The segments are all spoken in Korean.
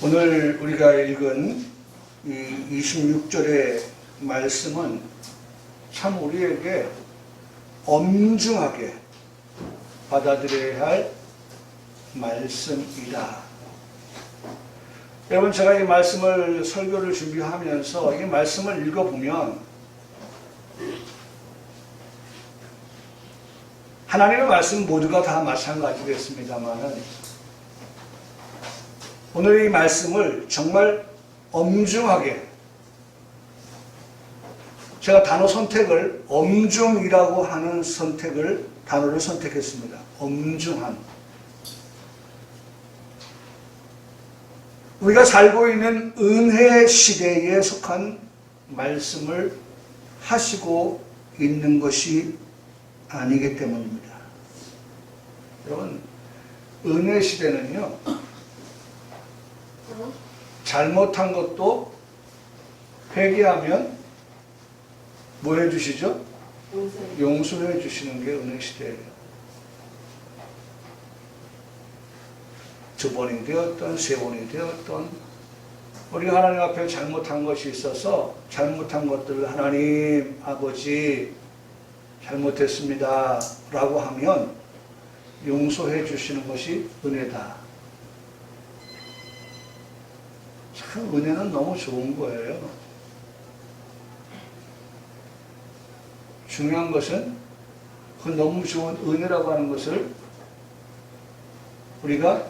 오늘 우리가 읽은 이 26절의 말씀은 참 우리에게 엄중하게 받아들여야 할 말씀이다. 여러분, 제가 이 말씀을 설교를 준비하면서 이 말씀을 읽어보면 하나님의 말씀 모두가 다 마찬가지겠습니다만은 오늘 이 말씀을 정말 엄중하게, 제가 단어 선택을 엄중이라고 하는 단어를 선택했습니다. 엄중한. 우리가 살고 있는 은혜 시대에 속한 말씀을 하시고 있는 것이 아니기 때문입니다. 여러분, 은혜 시대는요, 잘못한 것도 회개하면 뭐 해주시죠? 용서해 주시는 게 은혜 시대예요. 두 번이 되었던, 세 번이 되었던, 우리가 하나님 앞에 잘못한 것이 있어서 잘못한 것들을 하나님 아버지 잘못했습니다 라고 하면 용서해 주시는 것이 은혜다. 참 은혜는 너무 좋은 거예요. 중요한 것은 그 너무 좋은 은혜라고 하는 것을 우리가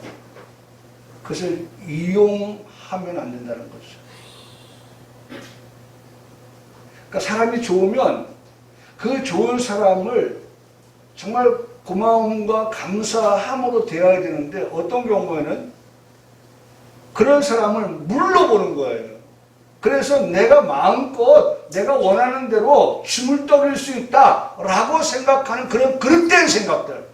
그것을 이용하면 안 된다는 거죠. 그러니까 사람이 좋으면 그 좋은 사람을 정말 고마움과 감사함으로 대해야 되는데 어떤 경우에는 그런 사람을 물러보는 거예요. 그래서 내가 마음껏 내가 원하는 대로 춤을 떠길 수 있다라고 생각하는 그런 그릇된 생각들.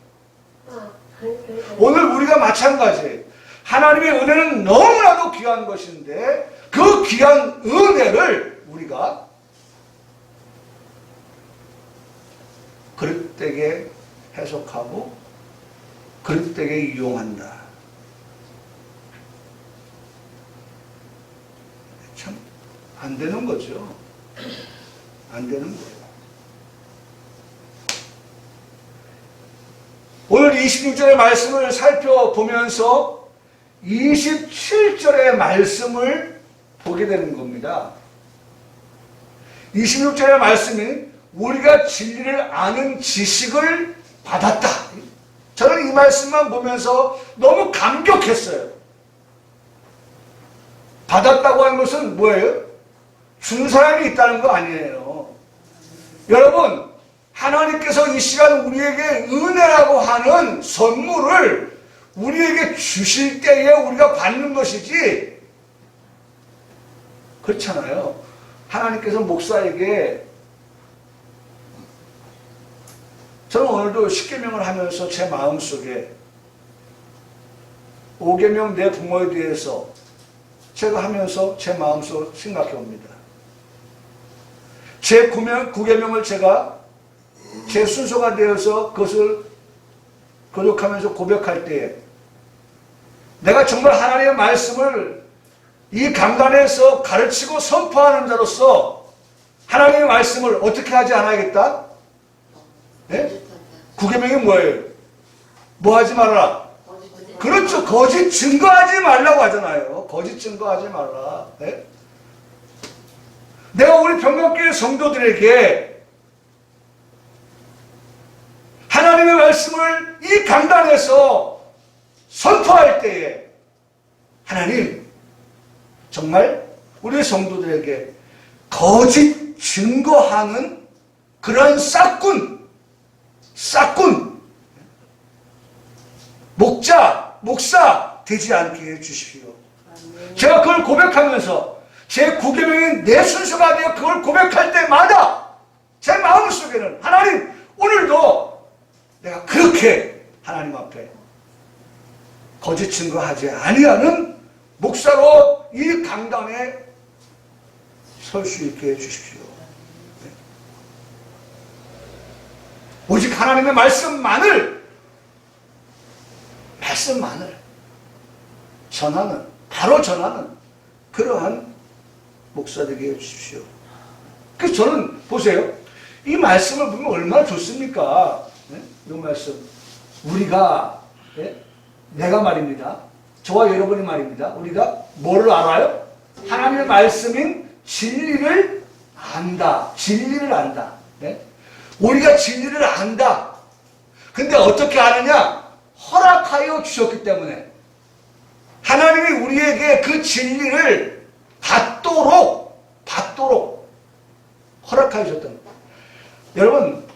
오늘 우리가 마찬가지예요. 하나님의 은혜는 너무나도 귀한 것인데 그 귀한 은혜를 우리가 그릇되게 해석하고 그릇되게 이용한다. 참 안 되는 거죠. 안 되는 거예요. 오늘 26절의 말씀을 살펴보면서 27절의 말씀을 보게 되는 겁니다. 26절의 말씀이 우리가 진리를 아는 지식을 받았다. 저는 이 말씀만 보면서 너무 감격했어요. 받았다고 하는 것은 뭐예요? 준 사람이 있다는 거 아니에요. 여러분, 하나님께서 이 시간 우리에게 은혜라고 하는 선물을 우리에게 주실 때에 우리가 받는 것이지, 그렇잖아요. 하나님께서 목사에게, 저는 오늘도 10계명을 하면서 제 마음속에 5계명 내 부모에 대해서 제가 하면서 제 마음속으로 생각해 옵니다. 제 9계명을 제가 제 순서가 되어서 그것을 교독하면서 고백할 때에 내가 정말 하나님의 말씀을 이 강단에서 가르치고 선포하는 자로서 하나님의 말씀을 어떻게 하지 않아야겠다? 네? 9계명이 뭐예요? 뭐 하지 말아라? 그렇죠. 거짓 증거하지 말라고 하잖아요. 거짓 증거하지 말라. 네? 내가 우리 병목교회 성도들에게 하나님의 말씀을 이 강단에서 선포할 때에 하나님 정말 우리 성도들에게 거짓 증거하는 그런 싹군 목사 되지 않게 해주십시오. 제가 그걸 고백하면서 제 9계명인 내 순서가 되어 그걸 고백할 때마다 제 마음속에는 하나님 오늘도 내가 그렇게 하나님 앞에 거짓 증거하지 아니하는 목사로 이 강단에 설 수 있게 해주십시오. 오직 하나님의 말씀만을 전하는 바로 전하는 그러한 목사 되게 해주십시오. 그래서 저는 보세요. 이 말씀을 보면 얼마나 좋습니까? 네? 이 말씀. 우리가, 네? 내가 말입니다. 저와 여러분이 말입니다. 우리가 뭐를 알아요? 하나님의 말씀인 진리를 안다. 진리를 안다. 네? 우리가 진리를 안다. 근데 어떻게 아느냐? 허락하여 주셨기 때문에. 하나님이 우리에게 그 진리를 받도록 허락하여 주셨다는 거예요. 여러분,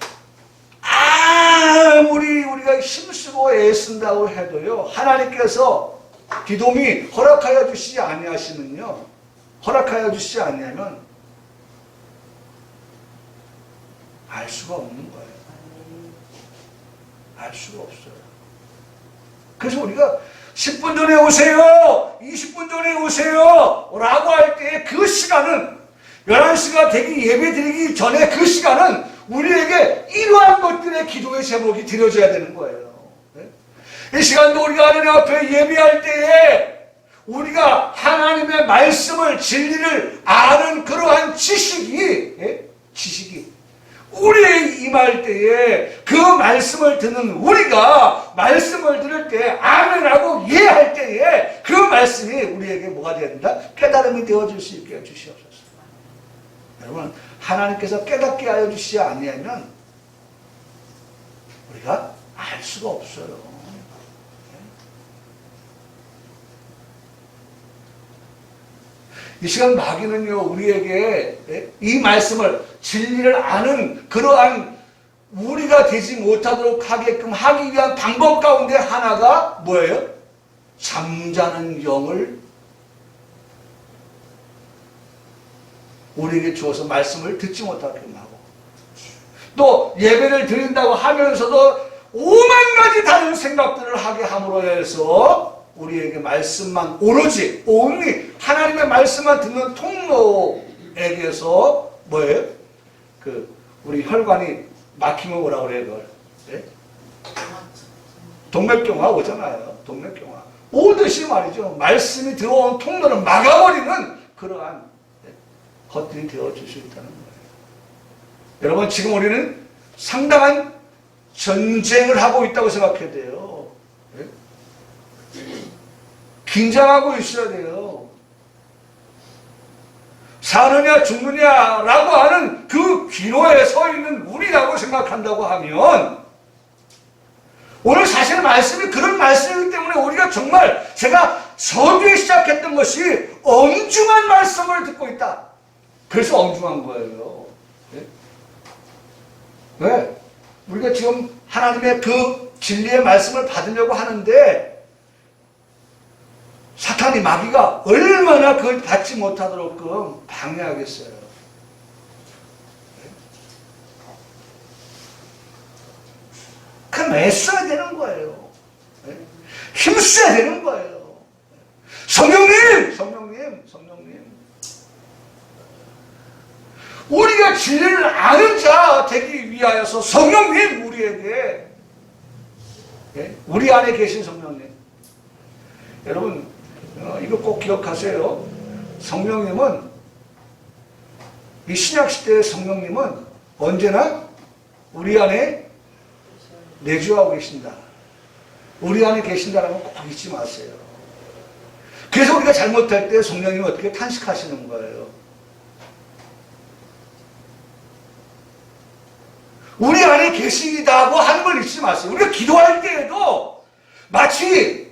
아무리 우리가 힘쓰고 애쓴다고 해도요, 하나님께서 디돔이 허락하여 주시지 아니하시면요, 허락하여 주시지 아니하면 알 수가 없는 거예요. 알 수가 없어요. 그래서 우리가 10분 전에 오세요, 20분 전에 오세요 라고 할 때 그 시간은 11시가 되기 예배 드리기 전에 그 시간은 우리에게 이러한 것들의 기도의 제목이 드려져야 되는 거예요. 이 시간도 우리가 하나님 앞에 예배할 때에 우리가 하나님의 말씀을, 진리를 아는 그러한 지식이 우리의 임할 때에 그 말씀을 듣는 우리가 말씀을 들을 때 아멘하고 이해할 때에 그 말씀이 우리에게 뭐가 되어야 된다? 깨달음이 되어줄 수 있게 해주시옵소서. 여러분, 하나님께서 깨닫게 하여 주시지 아니하면 우리가 알 수가 없어요. 이 시간 마귀는요, 우리에게 이 말씀을, 진리를 아는 그러한 우리가 되지 못하도록 하게끔 하기 위한 방법 가운데 하나가 뭐예요? 잠자는 영을 우리에게 주어서 말씀을 듣지 못하게끔 하고, 또 예배를 드린다고 하면서도 오만 가지 다른 생각들을 하게 함으로 해서 우리에게 말씀만 오로지 only 하나님의 말씀만 듣는 통로에게서 뭐예요? 우리 혈관이 막히면 뭐라고 그래요? 그걸? 네? 동맥경화 오잖아요. 동맥경화 오듯이 말이죠. 말씀이 들어온 통로를 막아버리는 그러한 것들이 되어줄 수 있다는 거예요. 여러분, 지금 우리는 상당한 전쟁을 하고 있다고 생각해야 돼요. 긴장하고 있어야 돼요. 사느냐 죽느냐라고 하는 그 기로에 서 있는 우리라고 생각한다고 하면, 오늘 사실 말씀이 그런 말씀이기 때문에 우리가 정말, 제가 서두에 시작했던 것이 엄중한 말씀을 듣고 있다. 그래서 엄중한 거예요. 왜? 우리가 지금 하나님의 그 진리의 말씀을 받으려고 하는데 사탄이, 마귀가 얼마나 그걸 받지 못하도록 방해하겠어요. 그럼 애써야 되는 거예요. 힘써야 되는 거예요. 성령님! 우리가 진리를 아는 자 되기 위하여서 성령님, 우리에게, 우리 안에 계신 성령님. 여러분, 이거 꼭 기억하세요. 성령님은, 이 신약시대의 성령님은 언제나 우리 안에 내주하고 계신다. 우리 안에 계신다라는 거 꼭 잊지 마세요. 그래서 우리가 잘못할 때 성령님은 어떻게 탄식하시는 거예요. 우리 안에 계시다고 하는 걸 잊지 마세요. 우리가 기도할 때에도 마치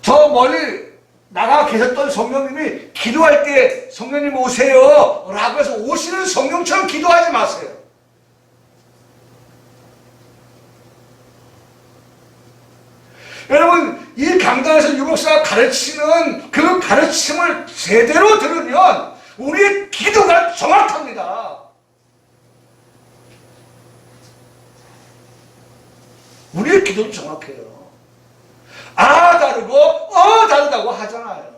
저 멀리 나가 계셨던 성령님이 기도할 때 성령님 오세요 라고 해서 오시는 성령처럼 기도하지 마세요. 여러분, 이 강단에서 유목사가 가르치는 그 가르침을 제대로 들으면 우리의 기도가 정확합니다. 우리의 기도는 정확해요. 다르고 다르다고 하잖아요.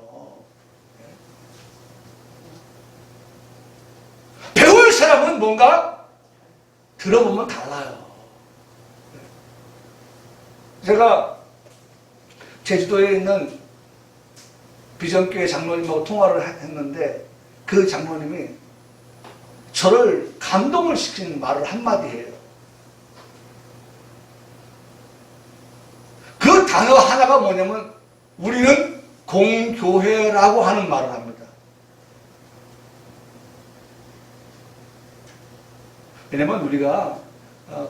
배울 사람은 뭔가 들어보면 달라요. 제가 제주도에 있는 비전교회 장로님하고 통화를 했는데 그 장로님이 저를 감동을 시키는 말을 한마디 해요. 그 단어 하나가 뭐냐면 우리는 공교회라고 하는 말을 합니다. 왜냐면 우리가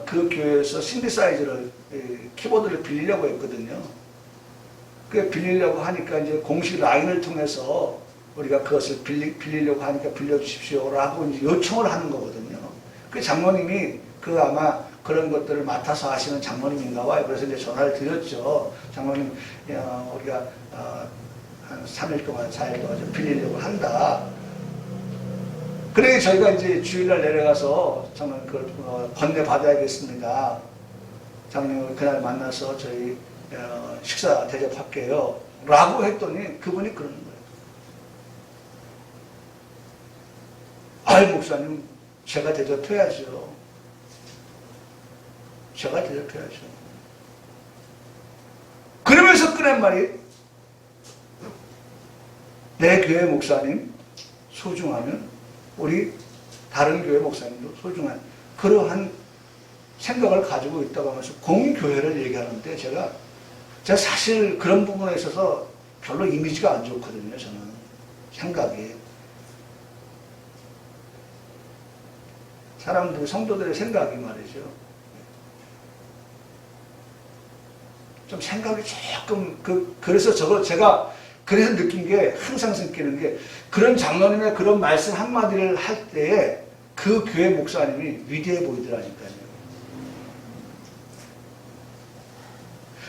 그 교회에서 신디사이저를 키보드를 빌리려고 했거든요. 그 빌리려고 하니까 이제 공식 라인을 통해서 우리가 그것을 빌리려고 하니까 빌려주십시오라고 이제 요청을 하는 거거든요. 그 장로님이 그 아마 그런 것들을 맡아서 하시는 장로님인가 봐요. 그래서 이제 전화를 드렸죠. 장로님, 우리가 한 3일 동안, 4일 동안 좀 빌리려고 한다. 그래 저희가 이제 주일날 내려가서 정말 그걸 건네 받아야겠습니다. 장로님을 그날 만나서 저희 식사 대접할게요. 라고 했더니 그분이 그러는 거예요. 아이 목사님 제가 대접해야죠. 제가 대접해야죠. 그러면서 꺼낸 말이 내 교회 목사님 소중하면 우리 다른 교회 목사님도 소중한 그러한 생각을 가지고 있다고 하면서 공교회를 얘기하는데 제가 사실 그런 부분에 있어서 별로 이미지가 안 좋거든요. 저는 생각이 사람들 성도들의 생각이 말이죠. 좀 생각이 조금 그래서 제가 그래서 느낀 게 항상 느끼는 게 그런 장로님의 그런 말씀 한마디를 할 때에 그 교회 목사님이 위대해 보이더라니까요.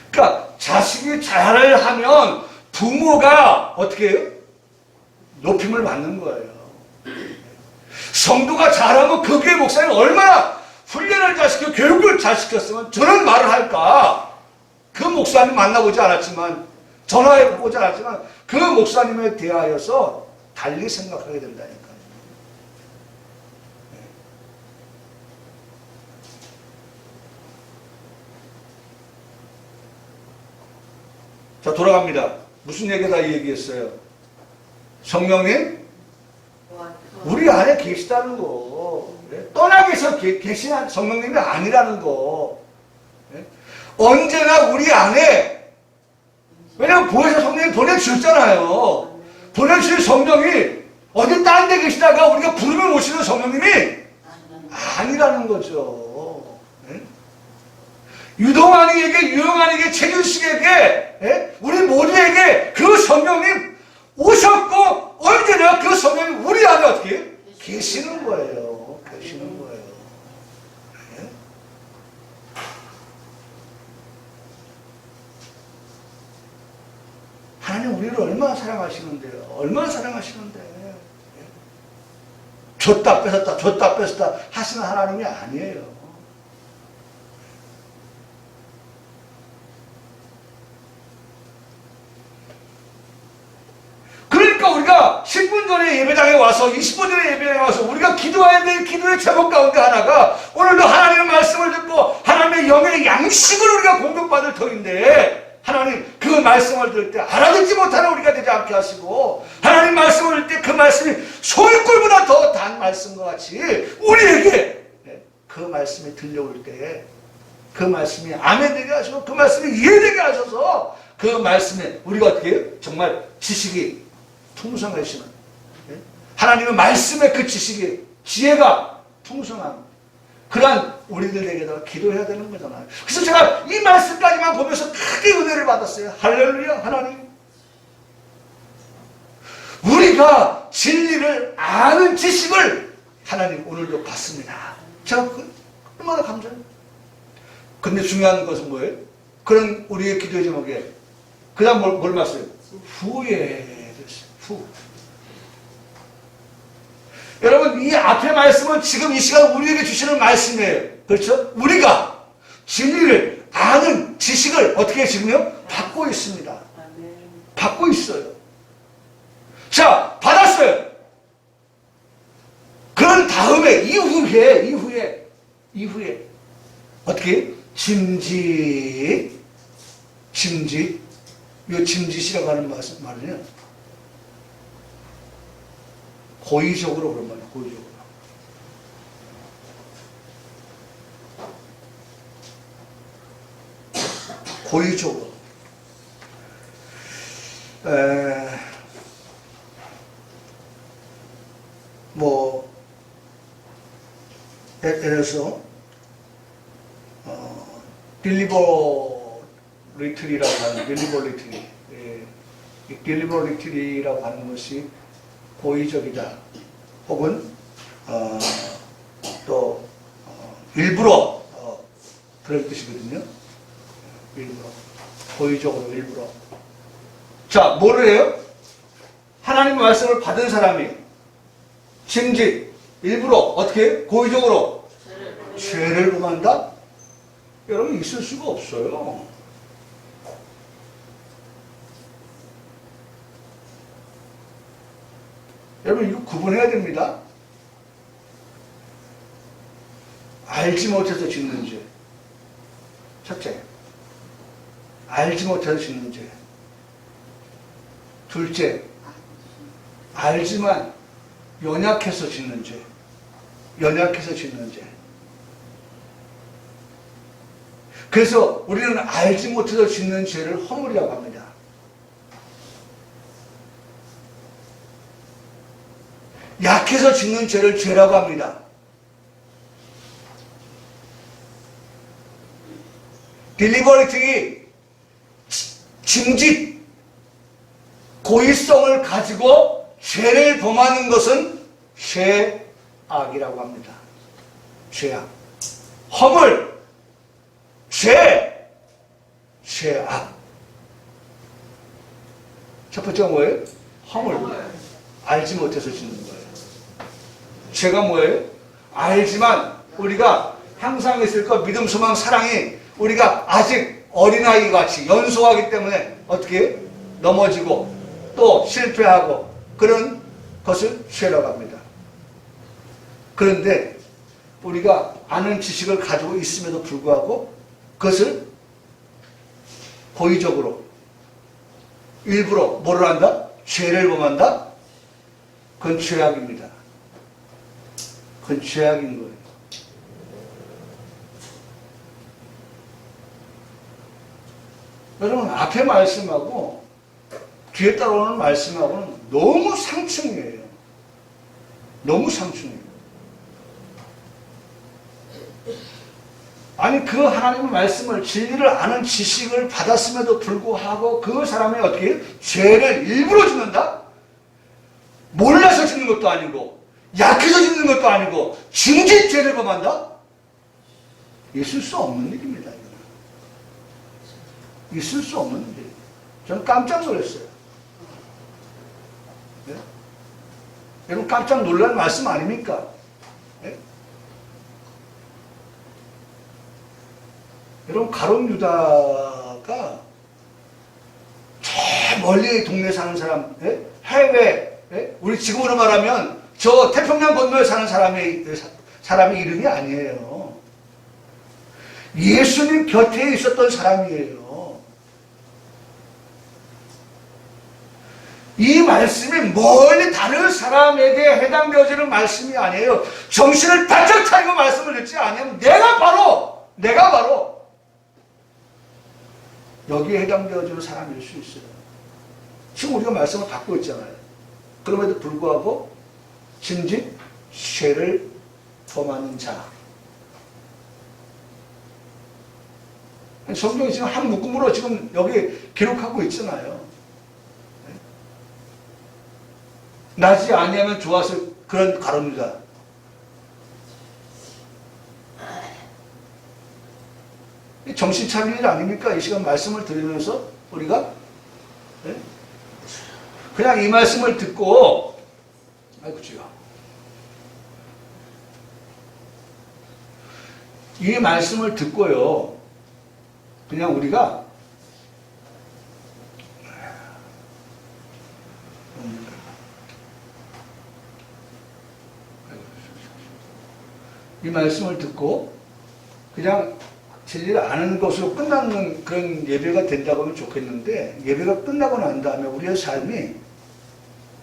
그러니까 자식이 잘을 하면 부모가 어떻게 해요? 높임을 받는 거예요. 성도가 잘하면 그 교회 목사님이 얼마나 훈련을 잘 시키고 교육을 잘 시켰으면 저런 말을 할까? 그 목사님 만나보지 않았지만 전화해보지 않았지만 그 목사님에 대하여서 달리 생각하게 된다니까요. 자, 돌아갑니다. 무슨 얘기다 얘기했어요? 성령님 우리 안에 계시다는 거. 떠나 계신 성령님이 아니라는 거. 언제나 우리 안에, 왜냐면 보혜사 성령이 보내주셨잖아요. 보내주신 성령이 어디 딴 데 계시다가 우리가 부르면 오시는 성령님이 아니라는 거죠. 유동환에게, 유영환에게, 최준식에게, 우리 모두에게 그 성령님 오셨고 언제나 그 성령이 우리 안에 어떻게 계시는 거예요. 계시는 거예요. 네? 하나님 우리를 얼마나 사랑하시는데요. 얼마나 사랑하시는데. 줬다 뺏었다 줬다 뺏었다 하시는 하나님이 아니에요. 그러니까 우리가 10분 전에 예배당에 와서 20분 전에 예배당에 와서 우리가 기도해야 될 기도의 제목 가운데 하나가 오늘도 하나님의 말씀을 듣고 하나님의 영의 양식을 우리가 공급받을 터인데 하나님 그 말씀을 들을 때 알아듣지 못하는 우리가 되지 않게 하시고 하나님 말씀을 들을 때 그 말씀이 소일골보다 더 단 말씀과 같이 우리에게 그 말씀이 들려올 때에 그 말씀이 아멘 되게 하시고 그 말씀이 이해되게 하셔서 그 말씀에 우리가 어떻게 해요? 정말 지식이 풍성하시는 하나님의 말씀의 그 지식이 지혜가 풍성한 그러한 우리들에게다가 기도해야 되는 거잖아요. 그래서 제가 이 말씀까지만 보면서 크게 은혜를 받았어요. 할렐루야. 하나님 우리가 진리를 아는 지식을 하나님 오늘도 받습니다. 제가 얼마나 감사해요. 근데 중요한 것은 뭐예요? 그런 우리의 기도의 제목에 그 다음 뭘 말씀해요? 후에 후. 여러분 이 앞의 말씀은 지금 이 시간 우리에게 주시는 말씀이에요. 그렇죠? 우리가 진리를 아는 지식을 어떻게 지금요? 받고 있습니다. 받고 있어요. 자, 받았어요. 그런 다음에 이후에 어떻게? 짐짓 이 짐짓이라고 하는 말은요 고의적으로 그런 말이에요. 고의적으로. 고의적으로. 뭐 예를 들어서 딜리버리트리라고 하는 딜리버리트리, 이 딜리버리트리라고 하는 것이 고의적이다. 혹은 또 일부러 그럴 뜻이거든요. 일부러, 고의적으로 일부러. 자, 뭐를 해요? 하나님의 말씀을 받은 사람이 짐짓, 일부러 어떻게 해요? 고의적으로 죄를 범한다? 여러분, 있을 수가 없어요. 여러분, 이거 구분해야 됩니다. 알지 못해서 짓는 죄. 첫째, 알지 못해서 짓는 죄. 둘째, 알지만 연약해서 짓는 죄. 연약해서 짓는 죄. 그래서 우리는 알지 못해서 짓는 죄를 허물이라고 합니다. 약해서 짓는 죄를 죄라고 합니다. 딜리버리티, 짐짓, 고의성을 가지고 죄를 범하는 것은 죄악이라고 합니다. 죄악. 허물, 죄악. 첫 번째가 뭐예요? 허물. 알지 못해서 짓는 거예요. 죄가 뭐예요? 알지만 우리가 항상 있을 것, 믿음, 소망, 사랑이 우리가 아직 어린아이 같이 연소하기 때문에 어떻게 넘어지고 또 실패하고 그런 것을 죄라고 합니다. 그런데 우리가 아는 지식을 가지고 있음에도 불구하고 그것을 고의적으로 일부러 뭐를 한다? 죄를 범한다? 그건 죄악입니다. 그건 죄악인 거예요. 여러분, 앞에 말씀하고 뒤에 따라오는 말씀하고는 너무 상충이에요. 너무 상충이에요. 아니, 그 하나님의 말씀을, 진리를 아는 지식을 받았음에도 불구하고 그 사람이 어떻게 죄를 일부러 짓는다? 몰라서 짓는 것도 아니고 약해서 짓는 것도 아니고 중진 죄를 범한다? 있을 수 없는 일입니다. 이거는. 있을 수 없는 일이에요. 저는 깜짝 놀랐어요. 네? 여러분, 깜짝 놀랄 말씀 아닙니까? 네? 여러분, 가룟 유다가 저 멀리 동네 사는 사람, 네? 해외, 네? 우리 지금으로 말하면 저 태평양 건너에 사는 사람의 이름이 아니에요. 예수님 곁에 있었던 사람이에요. 이 말씀이 멀리 다른 사람에게 해당되어지는 말씀이 아니에요. 정신을 바짝 차리고 말씀을 듣지 않으면 내가 바로 여기에 해당되어지는 사람일 수 있어요. 지금 우리가 말씀을 받고 있잖아요. 그럼에도 불구하고 짐짓 죄를 범하는 자. 성경이 지금 한 묶음으로 지금 여기 기록하고 있잖아요. 나지 아니하면 좋았을 그런 가룟유다. 정신 차릴 일 아닙니까? 이 시간 말씀을 들으면서 우리가 그냥 이 말씀을 듣고 아이고 주여, 이 말씀을 듣고요, 그냥 우리가 이 말씀을 듣고 그냥 진리를 아는 것으로 끝나는 그런 예배가 된다고 하면 좋겠는데, 예배가 끝나고 난 다음에 우리의 삶이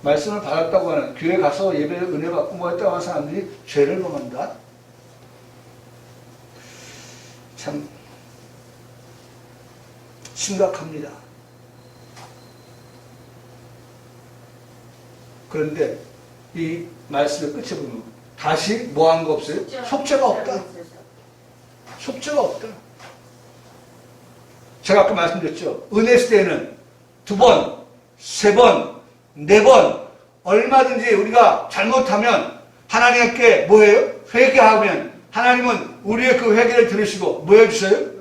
말씀을 받았다고 하는, 교회 가서 예배 은혜 받고 뭐 했다고 하는 사람들이 죄를 범한다? 참 심각합니다. 그런데 이 말씀의 끝에 보면 다시 뭐 한 거 없어요? 속죄가 없다. 속죄가 없다. 제가 아까 말씀드렸죠. 은혜 시대에는 2번, 3번, 4번 얼마든지 우리가 잘못하면 하나님께 뭐예요? 회개하면 하나님은 우리의 그 회개를 들으시고 뭐 해주세요?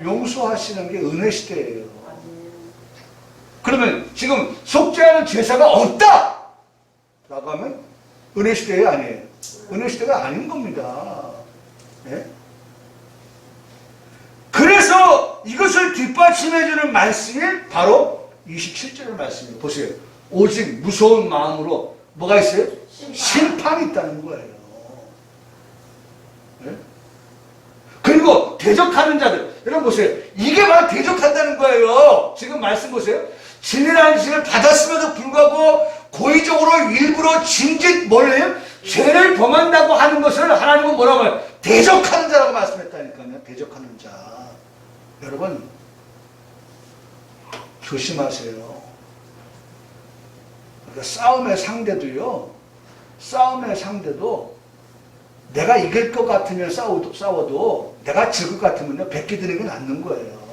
용서하시는 게 은혜 시대예요. 그러면 지금 속죄하는 제사가 없다! 라고 하면 은혜 시대가 아니에요. 은혜 시대가 아닌 겁니다. 네? 그래서 이것을 뒷받침해주는 말씀이 바로 27절의 말씀이에요. 보세요. 오직 무서운 마음으로 뭐가 있어요? 심판이 있다는 거예요. 네? 그리고 대적하는 자들. 여러분 보세요. 이게 바로 대적한다는 거예요. 지금 말씀 보세요. 진리라는 지을 받았음에도 불구하고 고의적으로 일부러 짐짓 뭘래요? 죄를 범한다고 하는 것을 하나님은 뭐라고 해요? 대적하는 자라고 말씀했다니까요. 대적하는 자. 여러분 조심하세요. 그러니까 싸움의 상대도 내가 이길 것 같으면 싸워도 내가 질 것 같으면 뱉기 드는 게 낫는 거예요.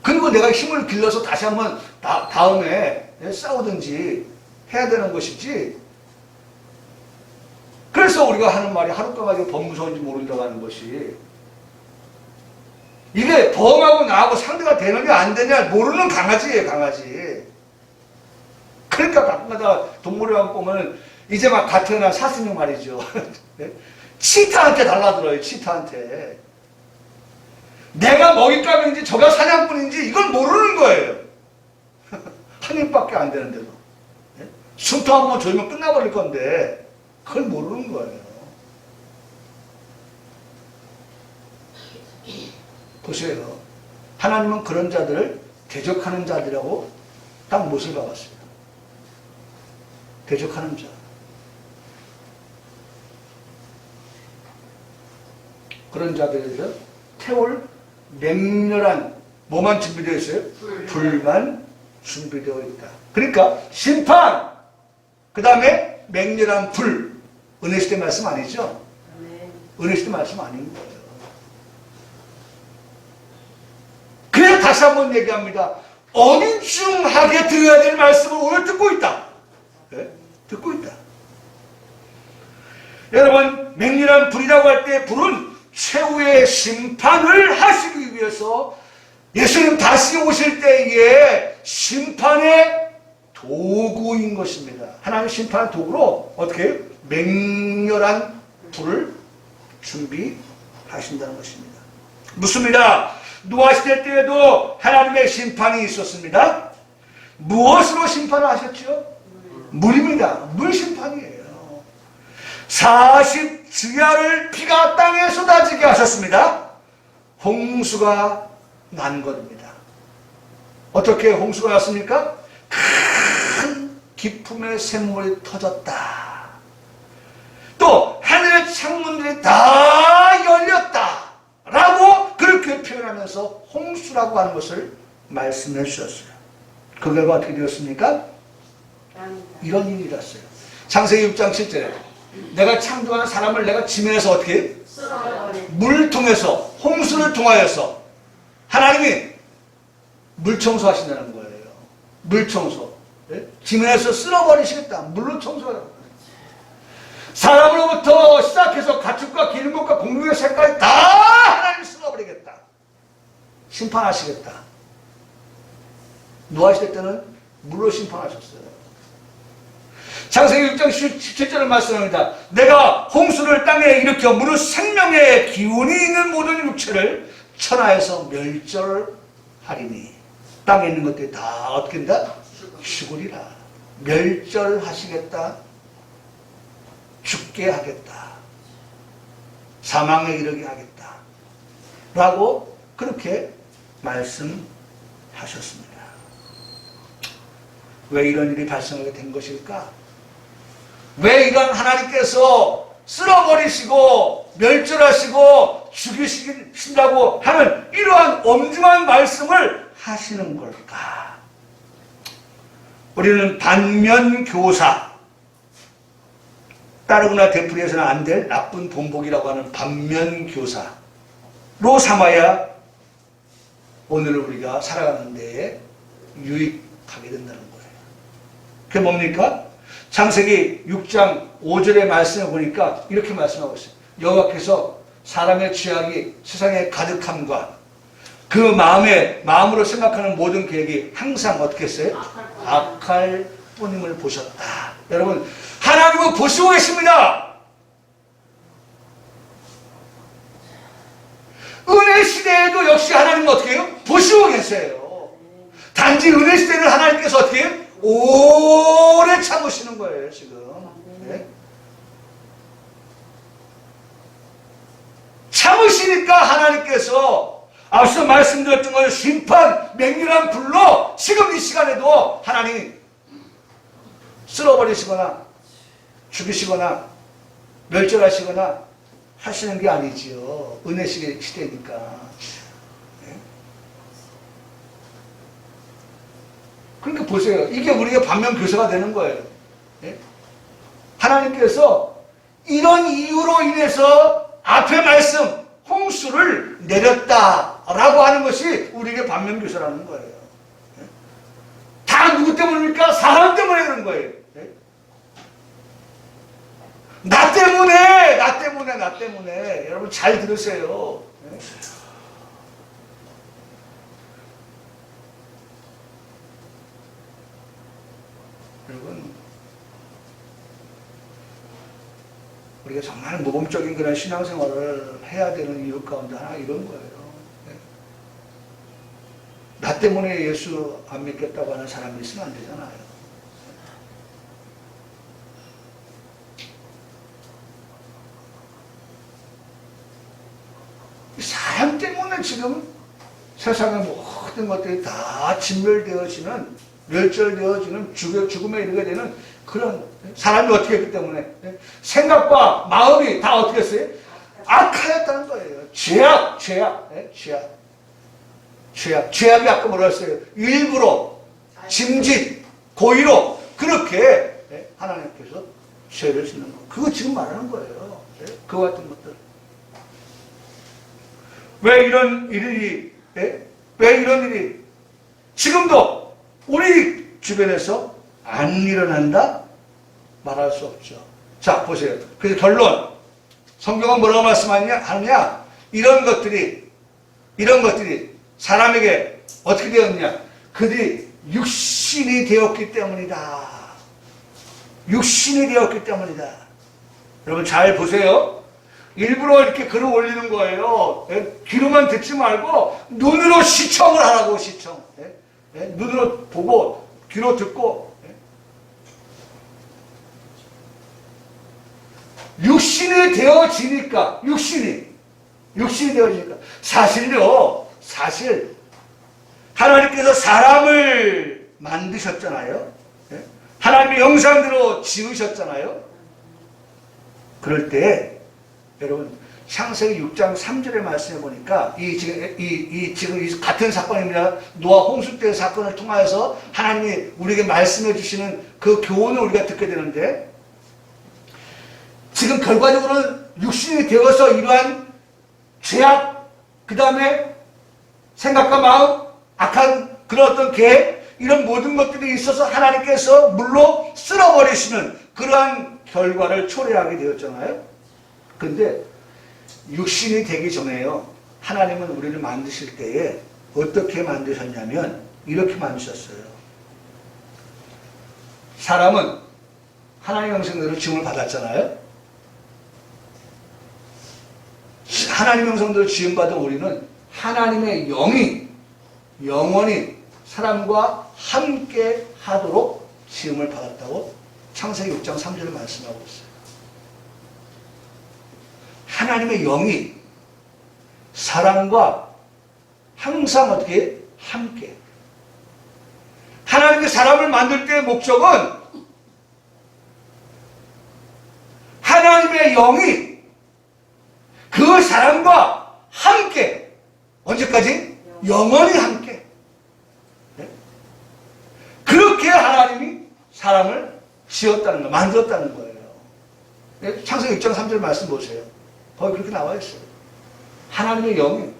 그리고 내가 힘을 길러서 다시 한번 다음에 싸우든지 해야 되는 것이지. 그래서 우리가 하는 말이 하룻밤하게 범무서운지 모른다고 하는 것이, 이게 범하고 나하고 상대가 되느냐 안 되냐 모르는 강아지예요. 강아지. 그러니까 가끔가다 동물에 보면 이제 막 갓 태어난 사슴이 말이죠. 치타한테 달라들어요. 치타한테. 내가 먹잇감인지 저가 사냥꾼인지 이걸 모르는 거예요. 한 입밖에 안 되는데도. 숨통 한번 조이면 끝나버릴 건데 그걸 모르는 거예요. 보세요. 하나님은 그런 자들을 대적하는 자들이라고 딱 못을 박았어요. 대적하는 자. 그런 자들에서 태울 맹렬한 뭐만 준비되어 있어요? 불만 준비되어 있다. 그러니까 심판, 그 다음에 맹렬한 불. 은혜 시대 말씀 아니죠? 은혜 시대 말씀 아닌 거예요. 그래서 다시 한번 얘기합니다. 엄중하게 들어야 될 말씀을 오늘 듣고 있다. 네? 듣고 있다. 여러분, 맹렬한 불이라고 할 때 불은 최후의 심판을 하시기 위해서 예수님 다시 오실 때에 심판의 도구인 것입니다. 하나님 심판의 도구로 어떻게 해요? 맹렬한 불을 준비하신다는 것입니다. 묻습니다. 노아 시대 때에도 하나님의 심판이 있었습니다. 무엇으로 심판을 하셨죠? 물입니다. 물 심판이에요. 40 주야를 피가 땅에 쏟아지게 하셨습니다. 홍수가 난 겁니다. 어떻게 홍수가 났습니까? 큰 기품의 샘물이 터졌다. 또 하늘의 창문들이 다 열렸다 라고 그렇게 표현하면서 홍수라고 하는 것을 말씀해 주셨어요. 그 결과 어떻게 되었습니까? 이런 일이 일어났어요. 창세기 6장 7절에 내가 창조한 사람을 내가 지면에서 어떻게 해요? 물 통해서, 홍수를 통하여서 하나님이 물 청소하신다는 거예요. 물 청소. 네? 지면에서 쓸어버리시겠다. 물로 청소하라는 거예요. 사람으로부터 시작해서 가축과 기름과 공중의 새까지 다 하나님이 쓸어버리겠다. 심판하시겠다. 노아 시대 때는 물로 심판하셨어요. 창세기 6장 17절을 말씀합니다. 내가 홍수를 땅에 일으켜 무릇 생명의 기운이 있는 모든 육체를 천하에서 멸절하리니 땅에 있는 것들이 다 어떻게 된다? 죽으리라. 멸절하시겠다. 죽게 하겠다. 사망에 이르게 하겠다. 라고 그렇게 말씀하셨습니다. 왜 이런 일이 발생하게 된 것일까? 왜 이런 하나님께서 쓸어버리시고 멸절하시고 죽이신다고 하는 이러한 엄중한 말씀을 하시는 걸까? 우리는 반면교사, 따르거나 되풀이해서는 안 될 나쁜 본보기라고 하는 반면교사로 삼아야 오늘 우리가 살아가는 데에 유익하게 된다는 거예요. 그게 뭡니까? 창세기 6장 5절의 말씀을 보니까 이렇게 말씀하고 있어요. 여호와께서 사람의 죄악이 세상에 가득함과 그 마음으로 생각하는 모든 계획이 항상 어떻게 했어요? 악할 뿐임을 보셨다. 여러분, 하나님은 보시고 계십니다. 은혜 시대에도 역시 하나님은 어떻게 해요? 보시고 계세요. 단지 은혜 시대는 하나님께서 어떻게 해요? 오래 참으시는 거예요, 지금. 네? 참으시니까 하나님께서 앞서 말씀드렸던 걸 심판, 맹렬한 불로 지금 이 시간에도 하나님이 쓸어버리시거나 죽이시거나 멸절하시거나 하시는 게 아니지요. 은혜 시대니까. 네? 그러니까 보세요. 이게 우리가 반면교사가 되는 거예요. 네? 하나님께서 이런 이유로 인해서 앞에 말씀 홍수를 내렸다라고 하는 것이 우리에게 반면교사라는 거예요. 네? 다 누구 때문입니까? 사람 때문에 그런 거예요. 네? 나 때문에 여러분 잘 들으세요. 네? 여러분, 우리가 정말 모범적인 그런 신앙생활을 해야 되는 이유 가운데 하나 이런 거예요. 네? 나 때문에 예수 안 믿겠다고 하는 사람이 있으면 안 되잖아요. 사람 때문에 지금 세상의 모든 것들이 다 진멸되어지는, 멸절되어지는, 죽음에 이르게 되는 그런, 사람이 어떻게 했기 때문에 생각과 마음이 다 어떻게 했어요? 악하였다는 거예요. 죄악이 아까 뭐라 했어요? 일부러, 짐짓, 고의로 그렇게 하나님께서 죄를 짓는 거. 그거 지금 말하는 거예요. 그와 같은 것들. 왜 이런 일이 지금도 우리 주변에서 안 일어난다? 말할 수 없죠. 자, 보세요. 그래서 결론. 성경은 뭐라고 말씀하느냐? 이런 것들이 사람에게 어떻게 되었느냐? 그들이 육신이 되었기 때문이다. 육신이 되었기 때문이다. 여러분 잘 보세요. 일부러 이렇게 글을 올리는 거예요. 귀로만 듣지 말고 눈으로 시청을 하라고, 시청. 눈으로 보고 귀로 듣고. 육신이 되어지니까 사실 하나님께서 사람을 만드셨잖아요. 하나님의 형상대로 지으셨잖아요. 그럴 때 여러분 창세기 6장 3절의 말씀해 보니까 지금 이 같은 사건입니다. 노아 홍수 때 사건을 통하여서 하나님이 우리에게 말씀해 주시는 그 교훈을 우리가 듣게 되는데, 지금 결과적으로는 육신이 되어서 이러한 죄악, 그 다음에 생각과 마음, 악한 그런 어떤 계획, 이런 모든 것들이 있어서 하나님께서 물로 쓸어버리시는 그러한 결과를 초래하게 되었잖아요. 근데 육신이 되기 전에요, 하나님은 우리를 만드실 때에 어떻게 만드셨냐면 이렇게 만드셨어요. 사람은 하나님의 형상대로 지음을 받았잖아요. 하나님의 형상대로 지음받은 우리는 하나님의 영이 영원히 사람과 함께 하도록 지음을 받았다고 창세기 6장 3절에 말씀하고 있어요. 하나님의 영이 사람과 항상 어떻게 함께. 하나님이 사람을 만들 때의 목적은 하나님의 영이 그 사람과 함께, 언제까지? 영원히 함께. 네? 그렇게 하나님이 사람을 지었다는 거, 만들었다는 거예요. 네? 창세기 6장 3절 말씀 보세요. 거기 그렇게 나와 있어요. 하나님의 영이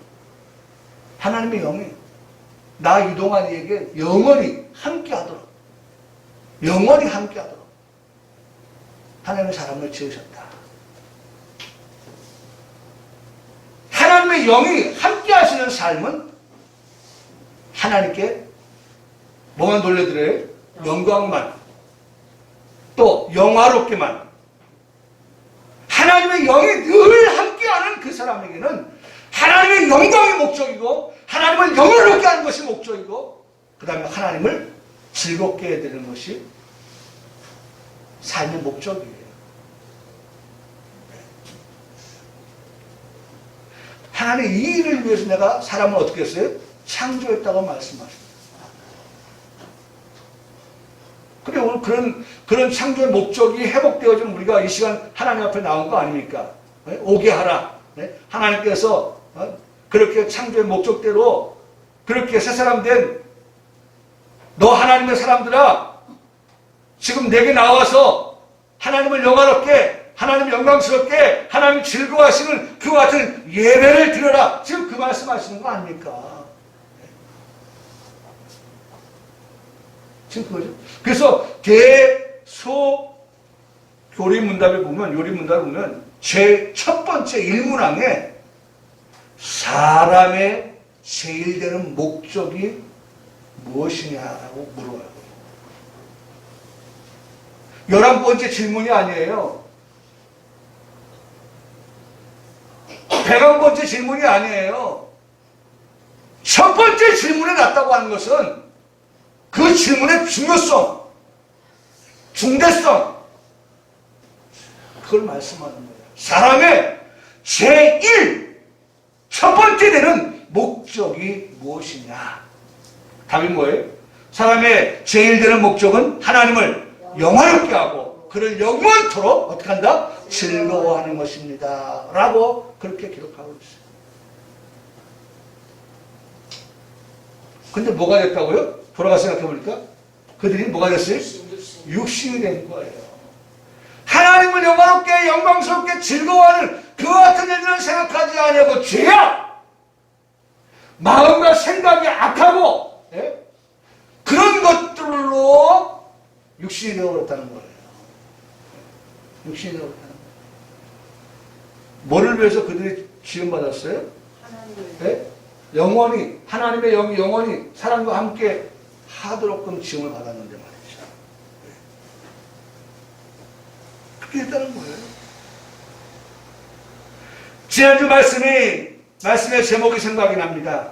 나 이동환이에게 영원히 함께 하도록, 영원히 함께 하도록 하나님의 사람을 지으셨다. 하나님의 영이 함께 하시는 삶은 하나님께 뭐만 돌려드려요? 영광만, 또 영화롭게만. 하나님의 영이 늘 함께하는 그 사람에게는 하나님의 영광이 목적이고 하나님을 영원롭게 하는 것이 목적이고 그 다음에 하나님을 즐겁게 해야 되는 것이 삶의 목적이에요. 하나님의 이 일을 위해서 내가 사람을 어떻게 했어요? 창조했다고 말씀하십니다. 그래, 오늘 그런 창조의 목적이 회복되어지면 우리가 이 시간 하나님 앞에 나온 거 아닙니까? 오게 하라. 하나님께서 그렇게 창조의 목적대로 그렇게 새 사람 된 너 하나님의 사람들아, 지금 내게 나와서 하나님을 영화롭게, 하나님 영광스럽게, 하나님 즐거워하시는 그와 같은 예배를 드려라. 지금 그 말씀하시는 거 아닙니까? 지금 그거죠. 그래서 요리문답에 보면 제 첫 번째 일문항에 사람의 제일 되는 목적이 무엇이냐라고 물어요. 11번째 질문이 아니에요. 101번째 질문이 아니에요. 첫 번째 질문에 났다고 하는 것은 그 질문의 중요성, 중대성, 그걸 말씀하는 거예요. 사람의 첫 번째 되는 목적이 무엇이냐? 답이 뭐예요? 사람의 제일 되는 목적은 하나님을 영화롭게 하고 그를 영원토록 어떻게 한다? 즐거워하는 것입니다. 라고 그렇게 기록하고 있어요. 근데 뭐가 됐다고요? 돌아가 생각해보니까 그들이 뭐가 됐어요? 육신이 된 거예요. 하나님을 영화롭게 영광스럽게 즐거워하는 그와 같은 일들을 생각하지 아니하고 죄악, 마음과 생각이 악하고 그런 것들로 육신이 되어버렸다는 거예요. 육신이 되어버렸다는 거예요. 뭐를 위해서 그들이 지음받았어요? 영원히, 하나님의 영이 영원히 사람과 함께 하도록끔 지음을 받았는데 말이죠. 그렇게 했다는 거예요. 지난주 말씀의 제목이 생각이 납니다.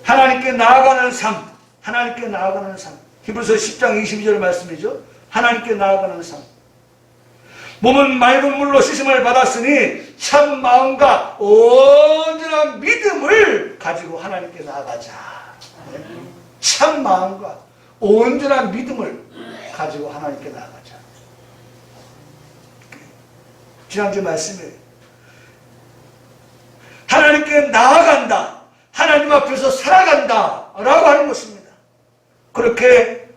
하나님께 나아가는 삶. 하나님께 나아가는 삶. 히브리서 10장 22절 말씀이죠. 하나님께 나아가는 삶. 몸은 맑은 물로 씻음을 받았으니 참 마음과 온전한 믿음을 가지고 하나님께 나아가자. 참 마음과 온전한 믿음을 가지고 하나님께 나아가자. 지난주 말씀에 하나님께 나아간다. 하나님 앞에서 살아간다. 라고 하는 것입니다. 그렇게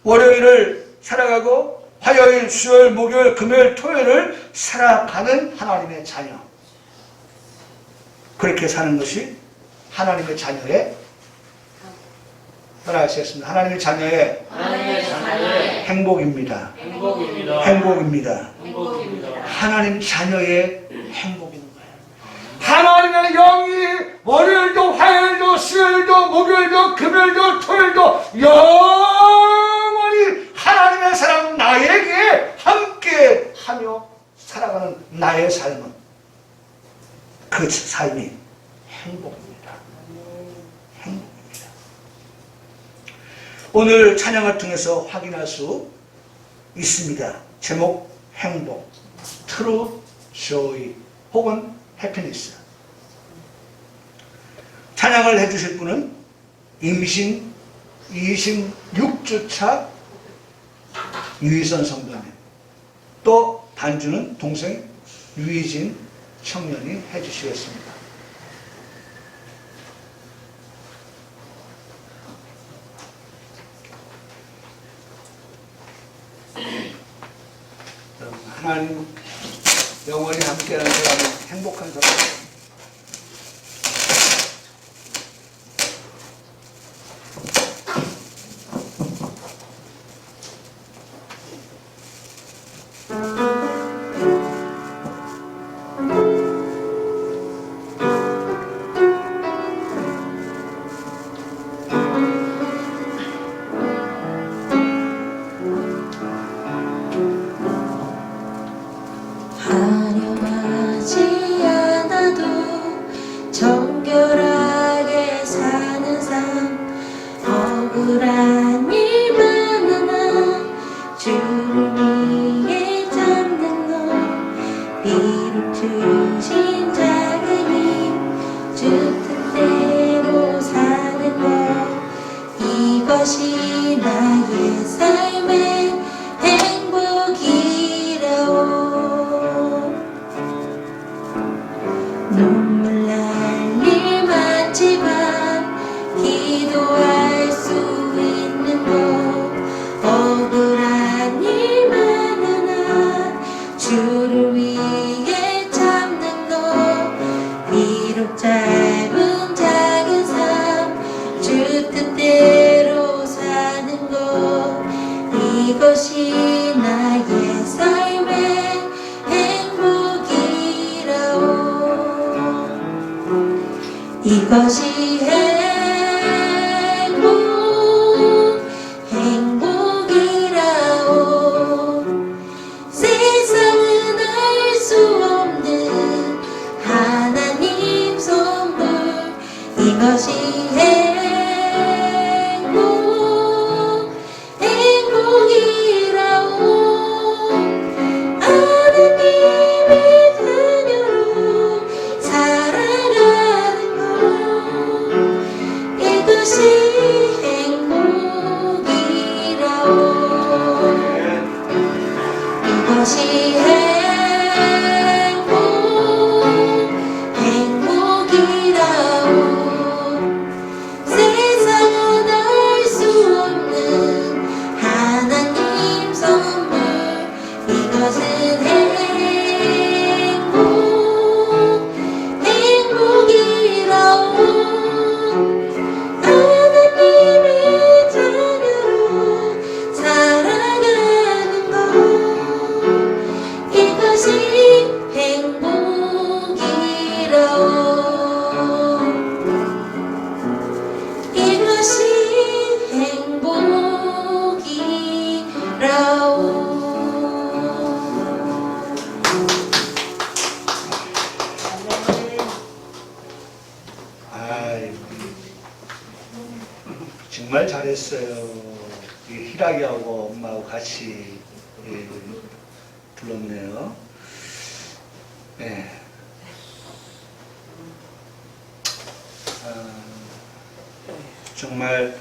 월요일을 살아가고 화요일, 수요일, 목요일, 금요일, 토요일을 살아가는 하나님의 자녀. 그렇게 사는 것이 하나님의 자녀의 따라하시겠습니다. 하나님의 자녀의 행복입니다. 행복입니다. 하나님 자녀의 행복인 거예요. 하나님의 영이 월요일도 화요일도 수요일도 목요일도 금요일도 토요일도 영원히 하나님의 사람 나에게 함께 하며 살아가는 나의 삶은 그 삶이 행복입니다. 행복입니다. 오늘 찬양을 통해서 확인할 수 있습니다. 제목 행복, true joy 혹은 happiness. 찬양을 해주실 분은 임신 26주차 유희선 성도님, 또 반주는 동생 유희진 청년이 해주시겠습니다. 하나님 영원히 함께하는 사람은 행복한 사람입니다. 화려하지 않아도 정결하게 사는 삶, 억울한 일만 하나 주를 위해 잡는 것, 비록 주신 작은 힘, 주 뜻대로 사는 것, 이것이 나의 삶의 행복이라오. 눈물 날 일 많지만 기도할 수 있는 것, 억울한 일만 하나 주를 위해 참는 것, 비록 짧은 작은 삶, 주 뜻대로 사는 것, 이것이 나의 삶의 이것이 행복이라오. 세상은 알 수 없는 하나님 선물, 이것이 행복이라오. 하나님의 자녀로 살아가는 이것이 행복이라오. 이것이 행복이라오. 세상은 알 수 없는 하나님 선물, 이것은 행복이라오. 하나님의 자녀로 살아가는 것, 이것이 행복이라오. 이것이 행복이라오. 정말 잘했어요. 희락이하고 엄마하고 같이 불렀네요. 네. 정말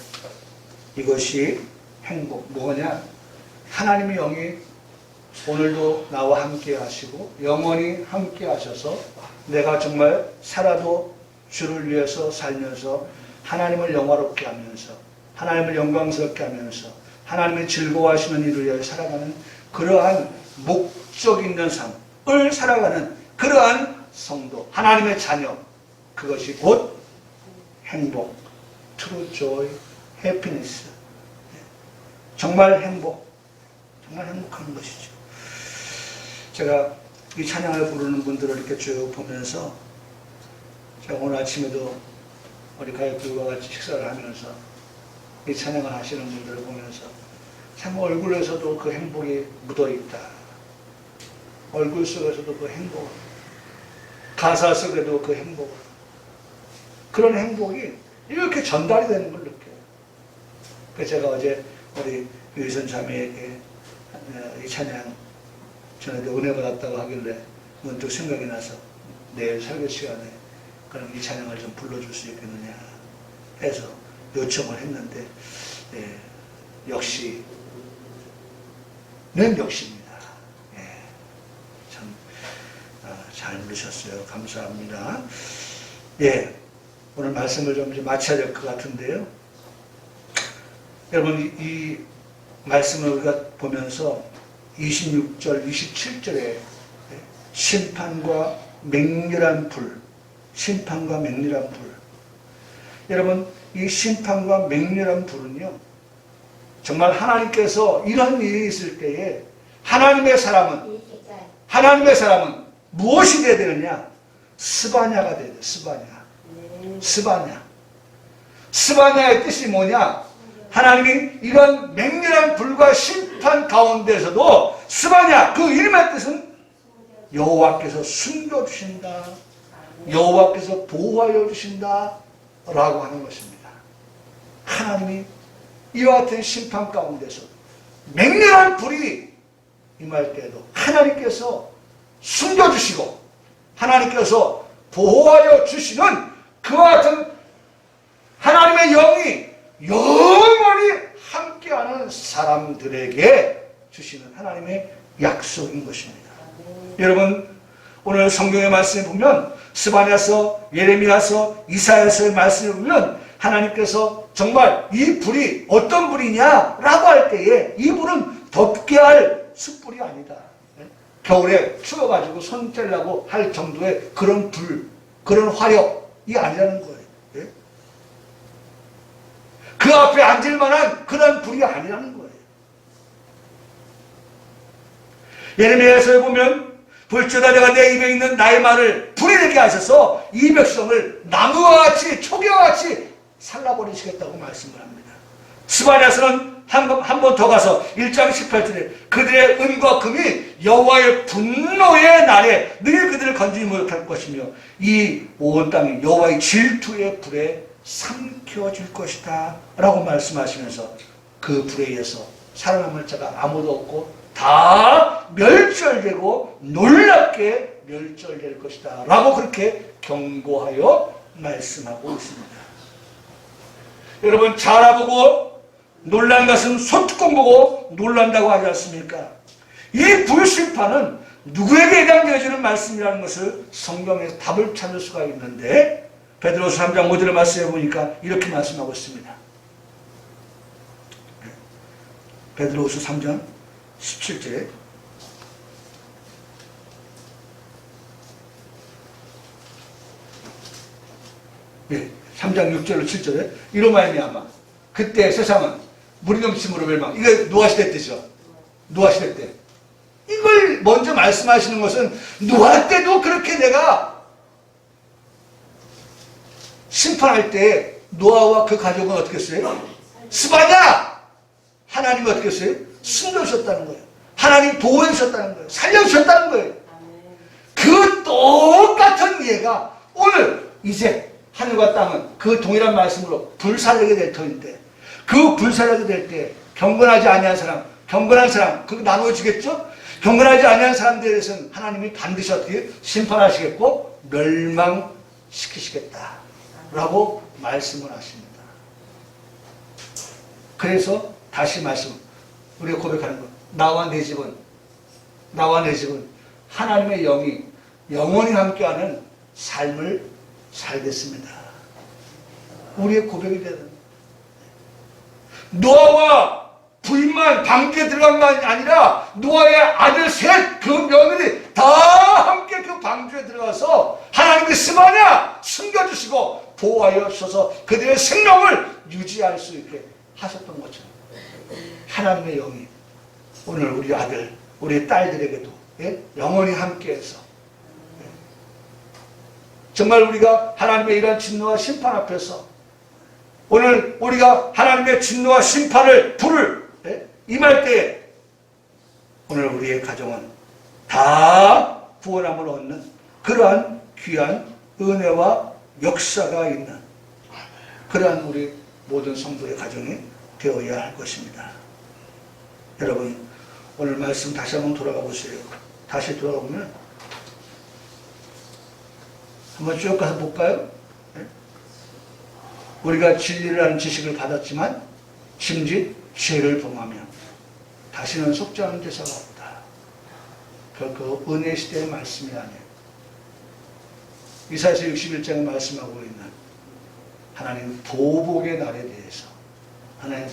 이것이 행복. 뭐냐? 하나님의 영이 오늘도 나와 함께 하시고 영원히 함께 하셔서 내가 정말 살아도 주를 위해서 살면서 하나님을 영화롭게 하면서 하나님을 영광스럽게 하면서 하나님의 즐거워하시는 일을 위해 살아가는 그러한 목적 있는 삶을 살아가는 그러한 성도, 하나님의 자녀, 그것이 곧 행복, true joy, happiness. 정말 행복, 정말 행복한 것이죠. 제가 이 찬양을 부르는 분들을 이렇게 쭉 보면서 제가 오늘 아침에도 우리 가족들과 같이 식사를 하면서 이 찬양을 하시는 분들을 보면서 참 얼굴에서도 그 행복이 묻어있다. 얼굴 속에서도 그 행복, 가사 속에도 그 행복, 그런 행복이 이렇게 전달이 되는 걸 느껴요. 그래서 제가 어제 우리 유희선 자매에게 이 찬양 전에도 은혜 받았다고 하길래 문득 생각이 나서 내일 설교 시간에 그럼 이 찬양을 좀 불러줄 수 있겠느냐 해서 요청을 했는데 역시는 역시입니다. 참 잘 부르셨어요. 감사합니다. 오늘 말씀을 좀 이제 마쳐야 될 것 같은데요. 여러분 이 말씀을 우리가 보면서 26절, 27절에 심판과 맹렬한 불, 심판과 맹렬한 불. 여러분 이 심판과 맹렬한 불은요, 정말 하나님께서 이런 일이 있을 때에 하나님의 사람은 무엇이 돼야 되느냐? 스바냐가 돼야 돼. 스바냐의 뜻이 뭐냐? 하나님이 이런 맹렬한 불과 심판 가운데서도 스바냐, 그 이름의 뜻은 여호와께서 숨겨주신다, 여호와께서 보호하여 주신다 라고 하는 것입니다. 하나님이 이와 같은 심판 가운데서 맹렬한 불이 임할 때에도 하나님께서 숨겨주시고 하나님께서 보호하여 주시는 그와 같은 하나님의 영이 영원히 함께하는 사람들에게 주시는 하나님의 약속인 것입니다. 여러분 오늘 성경의 말씀을 보면 스바냐서, 예레미야서, 이사야서의 말씀을 보면 하나님께서 정말 이 불이 어떤 불이냐라고 할 때에 이 불은 덥게 할 숯불이 아니다. 겨울에 추워가지고 손 떼려고 할 정도의 그런 불, 그런 화력이 아니라는 거예요. 그 앞에 앉을 만한 그런 불이 아니라는 거예요. 예레미야서에 보면 볼지어다 내가 내 입에 있는 나의 말을 불이 되게 하셔서 이 백성을 나무와 같이 초기와 같이 살라버리시겠다고 말씀을 합니다. 스바냐서는 한 번 더 가서 1장 18절에 그들의 은과 금이 여호와의 분노의 날에 늘 그들을 건지지 못할 것이며 이 온 땅이 여호와의 질투의 불에 삼켜질 것이다 라고 말씀하시면서 그 불에 의해서 살아남을 자가 아무도 없고 다 멸절되고 놀랍게 멸절될 것이다 라고 그렇게 경고하여 말씀하고 있습니다. 여러분 잘 알아보고 놀란 것은 소뚜껑 보고 놀란다고 하지 않습니까? 이 불심판은 누구에게 해당되어지는 말씀이라는 것을 성경에 답을 찾을 수가 있는데 베드로서 3장 5절의 말씀에 보니까 이렇게 말씀하고 있습니다. 베드로서 3장 17절에 예, 3장 6절로 7절에 이로 말미암아 그때 세상은 물이 넘침으로 멸망. 이거 노아시대 때죠. 노아시대 때. 이걸 먼저 말씀하시는 것은 노아 때도 그렇게 내가 심판할 때 노아와 그 가족은 어떻게 했어요? 스바냐! 하나님이 어떻게 했어요? 숨겨주셨다는 거예요. 하나님 보호해주셨다는 거예요. 살려주셨다는 거예요. 그 똑같은 예가 오늘 이제 하늘과 땅은 그 동일한 말씀으로 불살르게 될 터인데 그 불살르게 될 때 경건하지 아니한 사람, 경건한 사람 그거 나눠주겠죠? 경건하지 아니한 사람들에 대해서는 하나님이 반드시 어떻게 심판하시겠고 멸망시키시겠다 라고 말씀을 하십니다. 그래서 다시 말씀 우리가 고백하는 것, 나와 내 집은 하나님의 영이 영원히 함께하는 삶을 살겠습니다. 우리의 고백이 되는 노아와 부인만 방주에 들어간 게 아니라 노아의 아들 셋 그 며느리 다 함께 그 방주에 들어가서 하나님이 스바냐 숨겨주시고 보호하여 주셔서 그들의 생명을 유지할 수 있게 하셨던 것처럼 하나님의 영이 오늘 우리 아들 우리 딸들에게도 영원히 함께해서 정말 우리가 하나님의 이러한 진노와 심판 앞에서 오늘 우리가 하나님의 진노와 심판을 불을 임할 때 오늘 우리의 가정은 다 구원함을 얻는 그러한 귀한 은혜와 역사가 있는 그러한 우리 모든 성도의 가정이 되어야 할 것입니다. 여러분 오늘 말씀 다시 한번 돌아가 보세요. 다시 돌아보면 한번 쭉 가서 볼까요? 네? 우리가 진리라는 지식을 받았지만 심지 죄를 범하며 다시는 속죄하는 대사가 없다. 결코 은혜 시대의 말씀이 아니에요. 이사야서 61장에 말씀하고 있는 하나님 보복의 날에 대해서, 하나님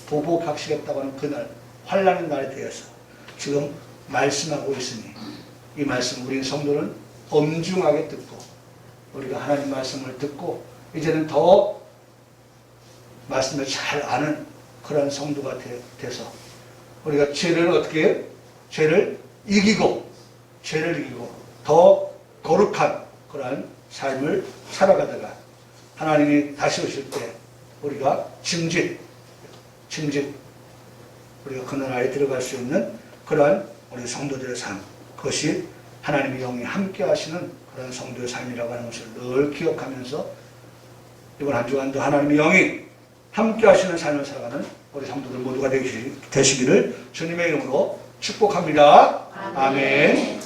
보복하시겠다고 하는 그날, 환란의 날에 대해서 지금 말씀하고 있으니 이 말씀 우리 성도는 엄중하게 듣고, 우리가 하나님 말씀을 듣고 이제는 더 말씀을 잘 아는 그런 성도가 돼서 우리가 죄를 어떻게 해요? 죄를 이기고 더 거룩한 그러한 삶을 살아가다가 하나님이 다시 오실 때 우리가 증짓 우리가 그 나라에 들어갈 수 있는 그러한 우리 성도들의 삶, 그것이 하나님의 영이 함께 하시는 그런 성도의 삶이라고 하는 것을 늘 기억하면서 이번 한 주간도 하나님의 영이 함께 하시는 삶을 살아가는 우리 성도들 모두가 되시기를 주님의 이름으로 축복합니다. 아멘.